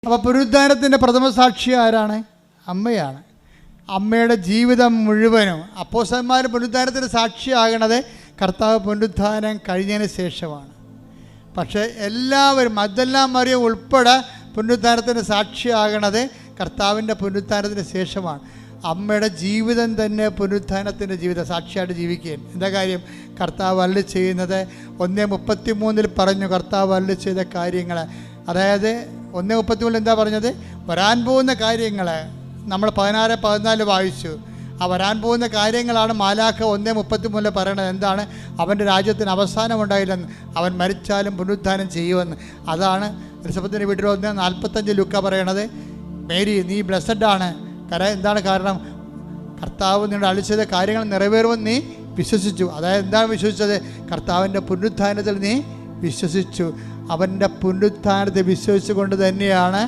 അപ്പോൾ പുനരുദ്ധാനത്തിൻ്റെ പ്രഥമ സാക്ഷി ആരാണ്? അമ്മയാണ്. അമ്മയുടെ ജീവിതം മുഴുവനും അപ്പോസ്തലന്മാർ പുനരുദ്ധാനത്തിന് സാക്ഷിയാകണത് കർത്താവ് പുനരുദ്ധാനം കഴിഞ്ഞതിന് ശേഷമാണ്. പക്ഷേ എല്ലാവരും മഗ്ദലന മറിയം ഉൾപ്പെടെ പുനരുദ്ധാനത്തിന് സാക്ഷിയാകണത് കർത്താവിൻ്റെ പുനരുദ്ധാനത്തിന് ശേഷമാണ്. അമ്മയുടെ ജീവിതം തന്നെ പുനരുദ്ധാനത്തിൻ്റെ ജീവിതം സാക്ഷിയായിട്ട് ജീവിക്കുകയും. എന്താ കാര്യം? കർത്താവ് അരുളി ചെയ്യുന്നത് 1:33 പറഞ്ഞു. കർത്താവ് അരുളി ചെയ്ത കാര്യങ്ങൾ, അതായത് 1:33 എന്താ പറഞ്ഞത്? വരാൻ പോകുന്ന കാര്യങ്ങൾ നമ്മൾ 16-14 വായിച്ചു. ആ വരാൻ പോകുന്ന കാര്യങ്ങളാണ് മാലാഖ 1:33 പറയണത്. എന്താണ്? അവൻ്റെ രാജ്യത്തിന് അവസാനമുണ്ടായില്ലെന്ന്, അവൻ മരിച്ചാലും പുനരുദ്ധാനം ചെയ്യുമെന്ന്. അതാണ് എലിസബത്തിൻ്റെ വീട്ടിൽ 1:45 ലുക്ക പറയണത്. മേരി, നീ ബ്ലെസ്സഡാണ്. എന്താണ് കാരണം? കർത്താവ് നിങ്ങളുടെ അരുളി ചെയ്ത കാര്യങ്ങൾ നിറവേറുമെന്ന് നീ വിശ്വസിച്ചു. അതായത് എന്താണ് വിശ്വസിച്ചത്? കർത്താവിൻ്റെ പുനരുദ്ധാനത്തിൽ നീ വിശ്വസിച്ചു. അവൻ്റെ പുനരുദ്ധാനത്തെ വിശ്വസിച്ചുകൊണ്ട് തന്നെയാണ്